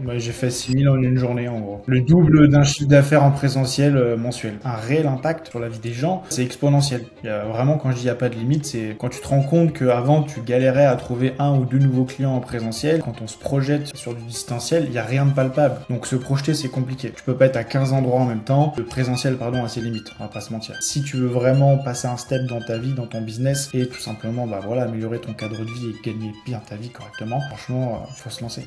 Bah, j'ai fait 6 000 en une journée en gros. Le double d'un chiffre d'affaires en présentiel mensuel. Un réel impact sur la vie des gens, c'est exponentiel. Il y a vraiment, quand je dis il n'y a pas de limite, c'est quand tu te rends compte qu'avant tu galérais à trouver un ou deux nouveaux clients en présentiel, quand on se projette sur du distanciel, il n'y a rien de palpable. Donc se projeter c'est compliqué. Tu peux pas être à 15 endroits en même temps. Le présentiel, pardon, a ses limites, on va pas se mentir. Si tu veux vraiment passer un step dans ta vie, dans ton business, et tout simplement bah, voilà, améliorer ton cadre de vie et gagner bien ta vie correctement, franchement, faut se lancer.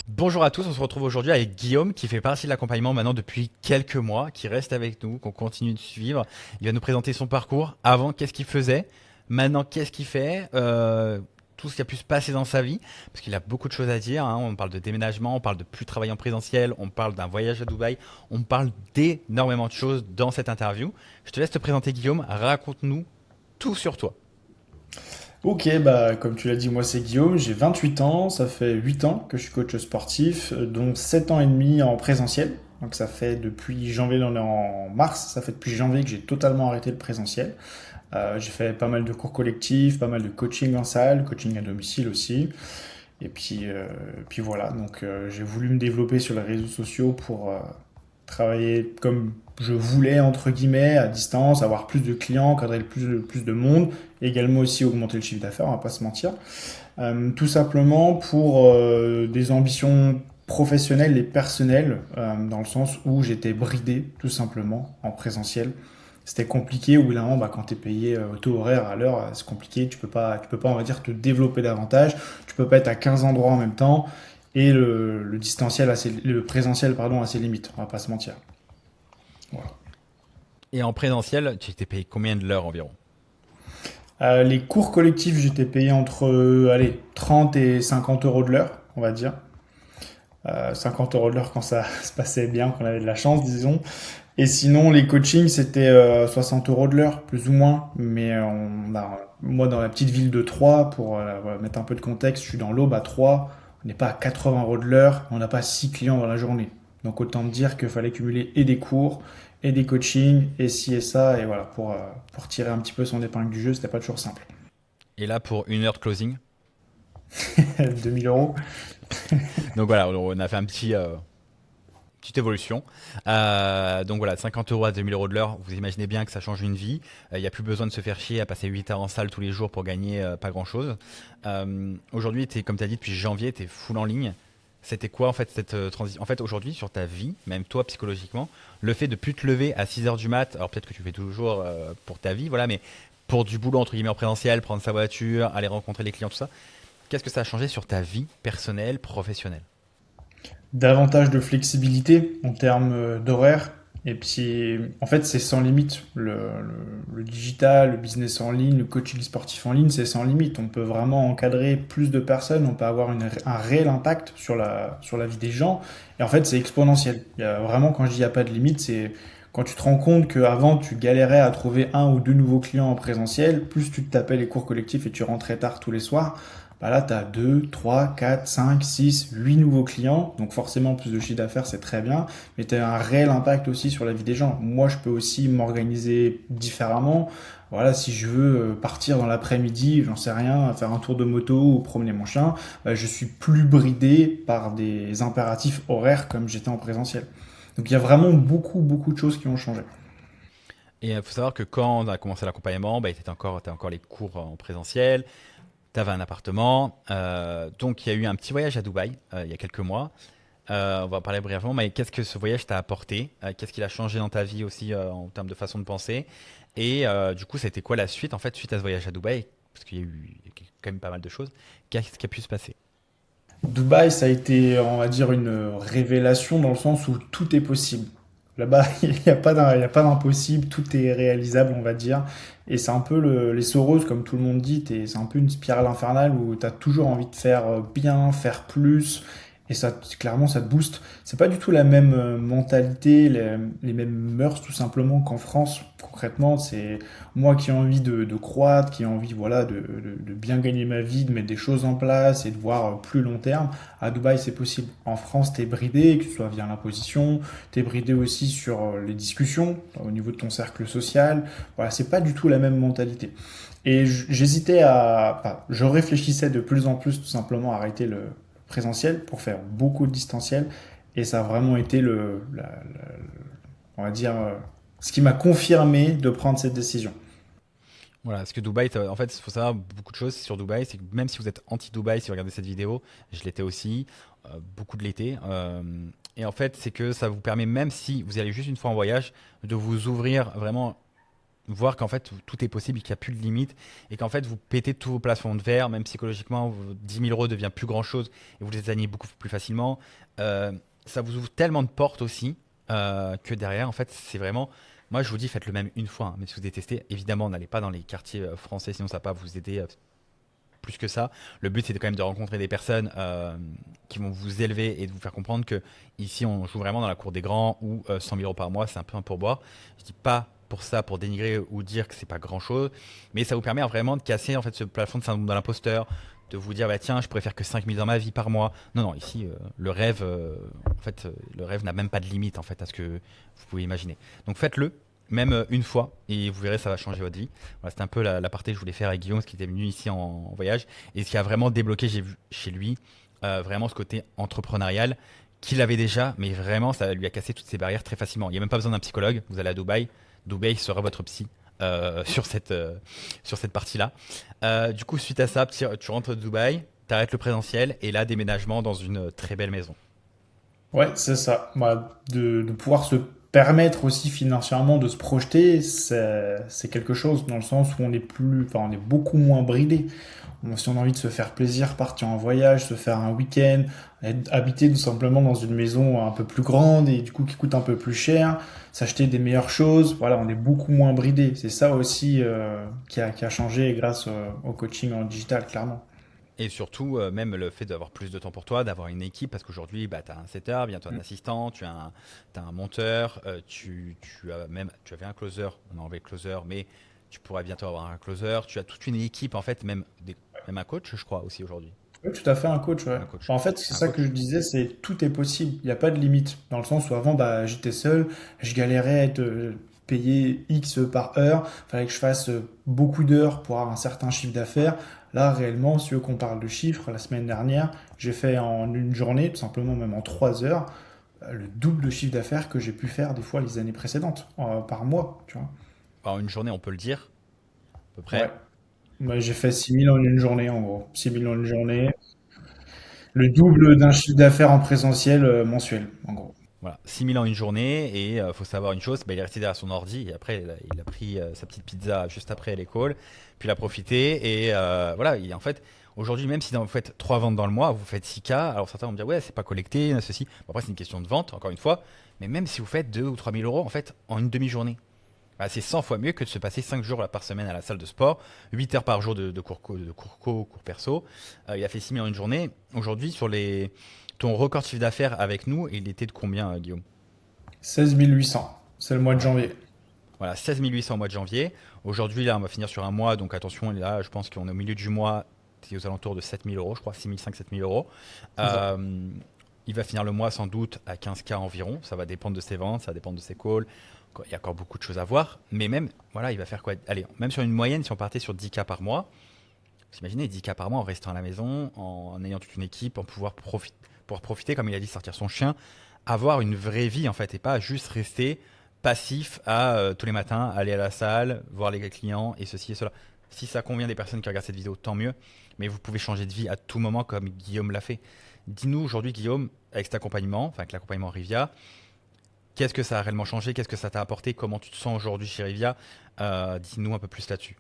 Bonjour à tous, on se retrouve aujourd'hui avec Guillaume qui fait partie de l'accompagnement maintenant depuis quelques mois, qui reste avec nous, qu'on continue de suivre. Il va nous présenter son parcours. Avant, qu'est-ce qu'il faisait? Maintenant, qu'est-ce qu'il fait? Tout ce qui a pu se passer dans sa vie, parce qu'il a beaucoup de choses à dire, hein. On parle de déménagement, on parle de plus travailler en présentiel, on parle d'un voyage à Dubaï, on parle d'énormément de choses dans cette interview. Je te laisse te présenter Guillaume, raconte-nous tout sur toi. Ok, bah comme tu l'as dit, moi c'est Guillaume, j'ai 28 ans, ça fait 8 ans que je suis coach sportif, dont 7 ans et demi en présentiel. Donc ça fait depuis janvier, on est en mars, ça fait depuis janvier que j'ai totalement arrêté le présentiel. J'ai fait pas mal de cours collectifs, pas mal de coaching en salle, coaching à domicile aussi. Et puis voilà, donc j'ai voulu me développer sur les réseaux sociaux pour travailler comme je voulais, entre guillemets, à distance, avoir plus de clients, cadrer plus de monde, également aussi augmenter le chiffre d'affaires, on va pas se mentir. Tout simplement pour des ambitions professionnelles et personnelles, dans le sens où j'étais bridé, tout simplement, en présentiel. C'était compliqué, au bout d'un moment, bah, quand tu es payé au taux horaire à l'heure, c'est compliqué, tu peux pas, on va dire, te développer davantage, tu peux pas être à 15 endroits en même temps, et le présentiel, pardon, a ses limites, on va pas se mentir. Voilà. Et en présentiel, tu t'es payé combien de l'heure environ? Les cours collectifs, j'étais payé entre allez, 30 et 50 euros de l'heure, on va dire. 50 euros de l'heure quand ça se passait bien, qu'on avait de la chance, disons. Et sinon, les coachings, c'était 60 euros de l'heure, plus ou moins. Mais moi, dans la petite ville de Troyes, pour voilà, mettre un peu de contexte, je suis dans l'Aube à Troyes. On n'est pas à 80 euros de l'heure, on n'a pas 6 clients dans la journée. Donc autant dire qu'il fallait cumuler et des cours, et des coachings, et ci et ça. Et voilà, pour tirer un petit peu son épingle du jeu, c'était pas toujours simple. Et là, pour une heure de closing. 2000 euros. Donc voilà, on a fait un petite évolution. Donc voilà, 50 euros à 2000 euros de l'heure, vous imaginez bien que ça change une vie. Il n'y a plus besoin de se faire chier à passer 8 heures en salle tous les jours pour gagner pas grand-chose. Aujourd'hui, comme tu as dit, depuis janvier, tu es full en ligne. C'était quoi en fait cette transition? En fait, aujourd'hui, sur ta vie, même toi psychologiquement, le fait de plus te lever à 6 heures du mat, alors peut-être que tu fais toujours pour ta vie, voilà, mais pour du boulot entre guillemets en présentiel, prendre sa voiture, aller rencontrer les clients, tout ça, qu'est-ce que ça a changé sur ta vie personnelle, professionnelle? Davantage de flexibilité en termes d'horaire. Et puis, en fait, c'est sans limite. Le digital, le business en ligne, le coaching sportif en ligne, c'est sans limite. On peut vraiment encadrer plus de personnes, on peut avoir un réel impact sur la vie des gens. Et en fait, c'est exponentiel. Il y a vraiment, quand je dis il n'y a pas de limite, c'est quand tu te rends compte qu'avant, tu galérais à trouver un ou deux nouveaux clients en présentiel, plus tu te tapais les cours collectifs et tu rentrais tard tous les soirs, bah là, tu as 2, 3, 4, 5, 6, 8 nouveaux clients. Donc forcément, plus de chiffre d'affaires, c'est très bien. Mais tu as un réel impact aussi sur la vie des gens. Moi, je peux aussi m'organiser différemment. Voilà, si je veux partir dans l'après-midi, j'en sais rien, faire un tour de moto ou promener mon chien, bah, je suis plus bridé par des impératifs horaires comme j'étais en présentiel. Donc il y a vraiment beaucoup, beaucoup de choses qui ont changé. Et il faut savoir que quand on a commencé l'accompagnement, bah, t'as encore les cours en présentiel, tu avais un appartement. Donc il y a eu un petit voyage à Dubaï il y a quelques mois. On va en parler brièvement, mais qu'est-ce que ce voyage t'a apporté? Qu'est-ce qu'il a changé dans ta vie aussi en termes de façon de penser? Et du coup, c'était quoi la suite en fait suite à ce voyage à Dubaï? Parce il y a quand même pas mal de choses. Qu'est-ce qui a pu se passer? Dubaï, ça a été, on va dire, une révélation dans le sens où tout est possible. Là-bas, il y a pas d'impossible, tout est réalisable, on va dire. Et c'est un peu les Soros, comme tout le monde dit, c'est un peu une spirale infernale où tu as toujours envie de faire bien, faire plus. et ça, clairement, ça te booste. C'est pas du tout la même mentalité, les mêmes mœurs, tout simplement, qu'en France. Concrètement, c'est moi qui ai envie de croître, qui ai envie, voilà, de bien gagner ma vie, de mettre des choses en place et de voir plus long terme. À Dubaï, c'est possible. En France, t'es bridé, que ce soit via l'imposition, t'es bridé aussi sur les discussions au niveau de ton cercle social. Voilà, c'est pas du tout la même mentalité. Et j'hésitais enfin, je réfléchissais de plus en plus tout simplement à arrêter le présentiel pour faire beaucoup de distanciel. Et ça a vraiment été on va dire, ce qui m'a confirmé de prendre cette décision. Voilà, parce que Dubaï, en fait, il faut savoir beaucoup de choses sur Dubaï. C'est que même si vous êtes anti-Dubaï, si vous regardez cette vidéo, je l'étais aussi, beaucoup de l'été. Et en fait, c'est que ça vous permet, même si vous allez juste une fois en voyage, de vous ouvrir vraiment, voir qu'en fait tout est possible, qu'il n'y a plus de limites et qu'en fait vous pétez tous vos plafonds de verre, même psychologiquement, 10 000 euros devient plus grand chose et vous les atteignez beaucoup plus facilement. Euh, Ça vous ouvre tellement de portes aussi que derrière, en fait, c'est vraiment. Moi, je vous dis, faites le même une fois, hein. Mais si vous détestez, évidemment, n'allez pas dans les quartiers français, sinon ça va pas vous aider plus que ça. Le but, c'est quand même de rencontrer des personnes qui vont vous élever et de vous faire comprendre que ici, on joue vraiment dans la cour des grands où 100 000 euros par mois, c'est un peu un pourboire. Je dis pas pour ça, pour dénigrer ou dire que c'est pas grand chose, mais ça vous permet vraiment de casser en fait ce plafond de syndrome de l'imposteur, de vous dire bah tiens, je pourrais faire que 5 000 dans ma vie par mois. Non, non, ici, le rêve, en fait, le rêve n'a même pas de limite en fait à ce que vous pouvez imaginer. Donc faites-le, même une fois, et vous verrez, ça va changer votre vie. Voilà, c'était un peu la partie que je voulais faire avec Guillaume, ce qui était venu ici en voyage, et ce qui a vraiment débloqué, j'ai vu chez lui, vraiment ce côté entrepreneurial qu'il avait déjà, mais vraiment, ça lui a cassé toutes ses barrières très facilement. Il n'y a même pas besoin d'un psychologue. Vous allez à Dubaï, Dubaï sera votre psy sur cette partie-là. Du coup, suite à ça, tu rentres de Dubaï, tu arrêtes le présentiel, et là, déménagement dans une très belle maison. Ouais, c'est ça. Bah, de pouvoir se permettre aussi financièrement de se projeter, c'est quelque chose dans le sens où on est plus, enfin, on est beaucoup moins bridé. Si on a envie de se faire plaisir, partir en voyage, se faire un week-end, habiter tout simplement dans une maison un peu plus grande et du coup qui coûte un peu plus cher, s'acheter des meilleures choses, voilà, on est beaucoup moins bridé. C'est ça aussi qui a changé grâce au coaching en digital, clairement. Et surtout, même le fait d'avoir plus de temps pour toi, d'avoir une équipe, parce qu'aujourd'hui, bah, tu as un setter, bientôt un assistant, t'as un monteur, tu avais un closer, on a enlevé le closer, mais tu pourrais bientôt avoir un closer, tu as toute une équipe, en fait, même un coach, je crois, aussi aujourd'hui. Oui, tout à fait, un coach, ouais. Un coach. En fait, c'est Un ça que je coach. disais, c'est tout est possible. Il n'y a pas de limite. Dans le sens où avant, bah, j'étais seul, je galérais à être payé X par heure. Fallait que je fasse beaucoup d'heures pour avoir un certain chiffre d'affaires. Là, réellement, si tu veux qu'on parle de chiffres, la semaine dernière, j'ai fait en une journée, tout simplement même en 3 heures, le double de chiffre d'affaires que j'ai pu faire des fois les années précédentes, par mois, tu vois. Alors, une journée, on peut le dire, à peu Ouais. près. Moi, j'ai fait 6 000 en une journée, en gros. 6 000 en une journée. Le double d'un chiffre d'affaires en présentiel mensuel, en gros. Voilà, 6 000 en une journée, et faut savoir une chose, bah, il est resté derrière son ordi, et après, il a pris sa petite pizza juste après l'école, puis il a profité, et voilà, en fait, aujourd'hui, même si vous faites 3 ventes dans le mois, vous faites 6K, alors certains vont me dire, ouais, c'est pas collecté, ceci. Bon, après, c'est une question de vente, encore une fois, mais même si vous faites 2 ou 3 000 euros, en fait, en une demi-journée, bah, c'est 100 fois mieux que de se passer 5 jours là, par semaine à la salle de sport, 8 heures par jour de cours perso. Il a fait 6 000 en une journée. Aujourd'hui, ton record de chiffre d'affaires avec nous, il était de combien, Guillaume? 16 800, c'est le mois de Voilà. janvier. Voilà, 16 800 au mois de janvier. Aujourd'hui, là, on va finir sur un mois, donc attention, là, je pense qu'on est au milieu du mois, c'est aux alentours de 7 000 euros, je crois, 6 500, 7 000 euros. C'est ça. Euh, il va finir le mois sans doute à 15K environ. Ça va dépendre de ses ventes, ça va dépendre de ses calls. Il y a encore beaucoup de choses à voir. Mais même, voilà, il va faire quoi? Allez, même sur une moyenne, si on partait sur 10K par mois, vous imaginez 10K par mois en restant à la maison, en ayant toute une équipe, en pouvoir profiter, comme il a dit, sortir son chien, avoir une vraie vie en fait, et pas juste rester passif à tous les matins, aller à la salle, voir les clients et ceci et cela. Si ça convient des personnes qui regardent cette vidéo, tant mieux. Mais vous pouvez changer de vie à tout moment comme Guillaume l'a fait. Dis-nous aujourd'hui, Guillaume, avec cet accompagnement, enfin avec l'accompagnement Rivia, qu'est-ce que ça a réellement changé? Qu'est-ce que ça t'a apporté? Comment tu te sens aujourd'hui chez Rivia? Dis-nous un peu plus là-dessus.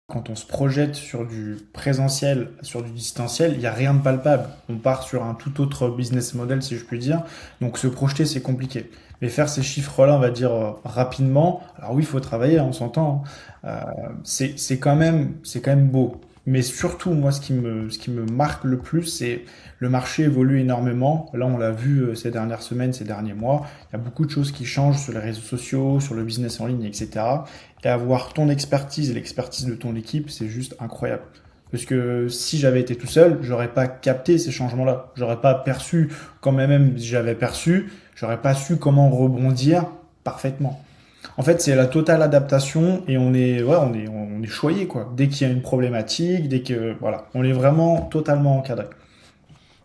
Quand on se projette sur du présentiel, sur du distanciel, il n'y a rien de palpable. On part sur un tout autre business model, si je puis dire. Donc se projeter, c'est compliqué. Mais faire ces chiffres-là, on va dire rapidement. Alors oui, il faut travailler, hein, on s'entend, hein. C'est quand même beau. Mais surtout, moi, ce qui me marque le plus, c'est le marché évolue énormément. Là, on l'a vu ces dernières semaines, ces derniers mois. Il y a beaucoup de choses qui changent sur les réseaux sociaux, sur le business en ligne, etc. Et avoir ton expertise et l'expertise de ton équipe, c'est juste incroyable. Parce que si j'avais été tout seul, j'aurais pas capté ces changements-là. J'aurais pas perçu, quand même si j'avais perçu, j'aurais pas su comment rebondir parfaitement. En fait, c'est la totale adaptation et on est choyé quoi. Dès qu'il y a une problématique, dès que voilà, on est vraiment totalement encadré.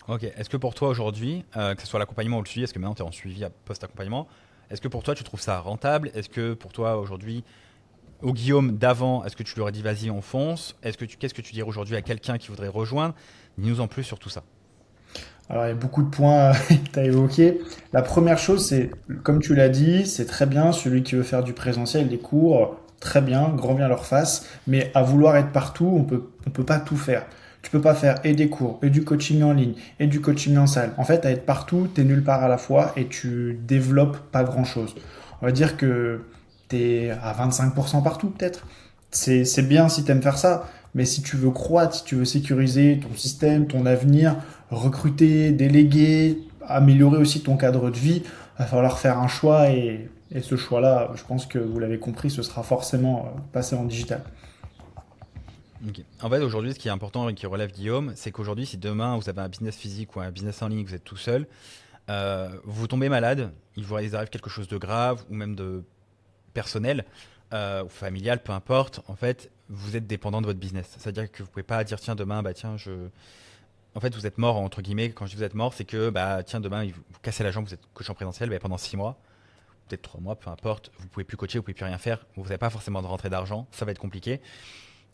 Ok, est-ce que pour toi aujourd'hui, que ce soit l'accompagnement ou le suivi, est-ce que maintenant tu es en suivi post-accompagnement, est-ce que pour toi tu trouves ça rentable? Est-ce que pour toi aujourd'hui, au Guillaume d'avant, est-ce que tu lui aurais dit vas-y on fonce? Qu'est-ce que tu dirais aujourd'hui à quelqu'un qui voudrait rejoindre? Dis-nous en plus sur tout ça. Alors, il y a beaucoup de points que tu as évoqués. La première chose, c'est, comme tu l'as dit, c'est très bien, celui qui veut faire du présentiel, des cours, très bien, grand bien leur face, mais à vouloir être partout, on peut pas tout faire. Tu peux pas faire et des cours, et du coaching en ligne, et du coaching en salle. En fait, à être partout, t'es nulle part à la fois et tu développes pas grand-chose. On va dire que t'es à 25% partout, peut-être. C'est bien si t'aimes faire ça, mais si tu veux croître, si tu veux sécuriser ton système, ton avenir, recruter, déléguer, améliorer aussi ton cadre de vie, va falloir faire un choix et ce choix-là, je pense que vous l'avez compris, ce sera forcément passer en digital. Ok. En fait, aujourd'hui, ce qui est important et qui relève Guillaume, c'est qu'aujourd'hui, si demain vous avez un business physique ou un business en ligne, vous êtes tout seul, vous tombez malade, il arrive quelque chose de grave ou même de personnel ou familial, peu importe, en fait, vous êtes dépendant de votre business. C'est-à-dire que vous pouvez pas dire tiens demain, bah tiens, en fait, vous êtes mort entre guillemets. Quand je dis vous êtes mort, c'est que bah tiens demain, vous cassez la jambe, vous êtes coach en présentiel, bah, pendant 6 mois, peut-être 3 mois, peu importe, vous pouvez plus coacher, vous pouvez plus rien faire, vous n'avez pas forcément de rentrée d'argent, ça va être compliqué.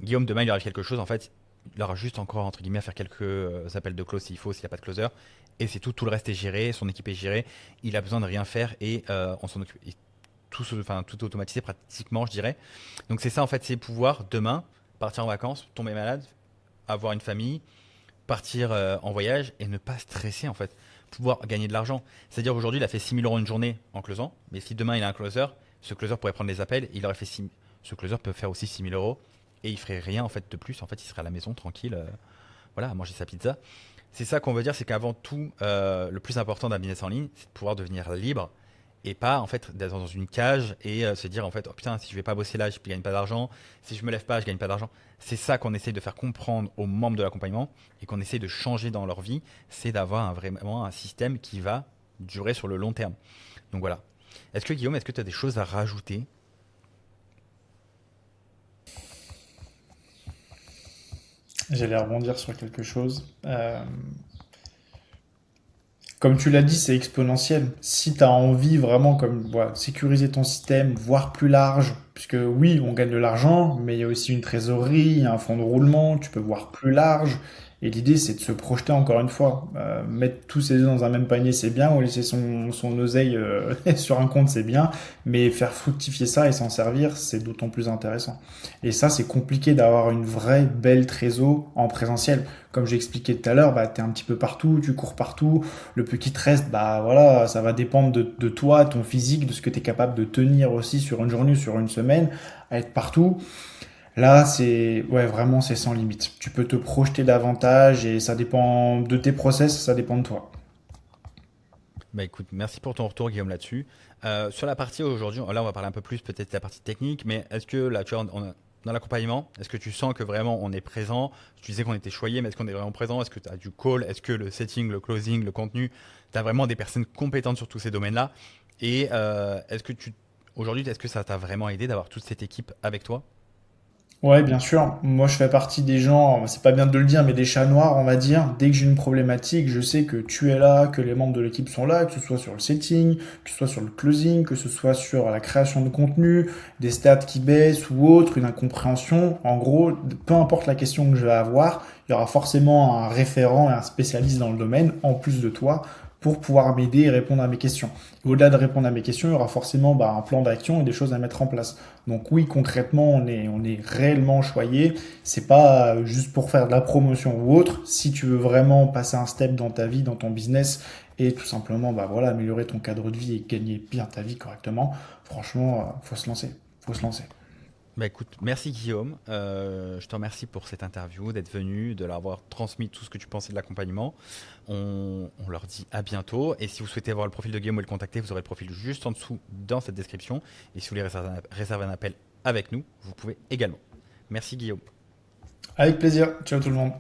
Guillaume, demain, il lui arrive quelque chose, en fait, il aura juste encore, entre guillemets, à faire quelques appels de close s'il faut, s'il n'y a pas de closer. Et c'est tout, tout le reste est géré, son équipe est gérée, il a besoin de rien faire et on s'en occupe. Et enfin, tout automatisé pratiquement, je dirais. Donc c'est ça, en fait, c'est pouvoir demain partir en vacances, tomber malade, avoir une famille, partir en voyage et ne pas stresser, en fait. Pouvoir gagner de l'argent. C'est-à-dire aujourd'hui, il a fait 6 000 € une journée en closant, mais si demain il a un closer, ce closer pourrait prendre les appels, il aurait fait 6 ce closer peut faire aussi 6 000 € et il ferait rien en fait de plus. En fait, il serait à la maison tranquille, voilà, à manger sa pizza. C'est ça qu'on veut dire, c'est qu'avant tout, le plus important d'un business en ligne, c'est de pouvoir devenir libre et pas en fait d'être dans une cage et se dire en fait oh putain si je vais pas bosser là je gagne pas d'argent, si je me lève pas je gagne pas d'argent. C'est ça qu'on essaye de faire comprendre aux membres de l'accompagnement et qu'on essaye de changer dans leur vie, c'est d'avoir vraiment un système qui va durer sur le long terme. Donc voilà. Est-ce que Guillaume, est-ce que tu as des choses à rajouter? J'allais rebondir sur quelque chose. Comme tu l'as dit, c'est exponentiel. Si tu as envie vraiment comme voilà, sécuriser ton système, voir plus large, puisque oui, on gagne de l'argent, mais il y a aussi une trésorerie, il y a un fonds de roulement, tu peux voir plus large. Et l'idée, c'est de se projeter encore une fois. Mettre tous ses œufs dans un même panier, c'est bien, ou laisser son oseille sur un compte, c'est bien, mais faire fructifier ça et s'en servir, c'est d'autant plus intéressant. Et ça, c'est compliqué d'avoir une vraie belle trésor en présentiel. Comme j'ai expliqué tout à l'heure, bah, tu es un petit peu partout, tu cours partout, le peu qui te reste, bah voilà, ça va dépendre de toi, ton physique, de ce que tu es capable de tenir aussi sur une journée ou sur une semaine, à être partout. Là, c'est ouais, vraiment c'est sans limite. Tu peux te projeter davantage et ça dépend de tes process, ça dépend de toi. Bah écoute, merci pour ton retour Guillaume là-dessus. Sur la partie aujourd'hui, là on va parler un peu plus peut-être de la partie technique, mais est-ce que là tu vois, dans l'accompagnement, est-ce que tu sens que vraiment on est présent? Tu disais qu'on était choyé, mais est-ce qu'on est vraiment présent? Est-ce que tu as du call? Est-ce que le setting, le closing, le contenu, tu as vraiment des personnes compétentes sur tous ces domaines-là? Et aujourd'hui, est-ce que ça t'a vraiment aidé d'avoir toute cette équipe avec toi? Ouais, bien sûr. Moi, je fais partie des gens, c'est pas bien de le dire, mais des chats noirs, on va dire. Dès que j'ai une problématique, je sais que tu es là, que les membres de l'équipe sont là, que ce soit sur le setting, que ce soit sur le closing, que ce soit sur la création de contenu, des stats qui baissent ou autre, une incompréhension. En gros, peu importe la question que je vais avoir, il y aura forcément un référent et un spécialiste dans le domaine, en plus de toi, pour pouvoir m'aider et répondre à mes questions. Et au-delà de répondre à mes questions, il y aura forcément bah, un plan d'action et des choses à mettre en place. Donc oui, concrètement, on est réellement choyé. C'est pas juste pour faire de la promotion ou autre. Si tu veux vraiment passer un step dans ta vie, dans ton business et tout simplement, bah voilà, améliorer ton cadre de vie et gagner bien ta vie correctement, franchement, faut se lancer. Faut se lancer. Bah écoute, merci Guillaume. Je te remercie pour cette interview, d'être venu, de leur avoir transmis tout ce que tu pensais de l'accompagnement. On leur dit à bientôt. Et si vous souhaitez voir le profil de Guillaume et le contacter, vous aurez le profil juste en dessous dans cette description. Et si vous voulez réserver un appel avec nous, vous pouvez également. Merci Guillaume. Avec plaisir. Ciao tout le monde.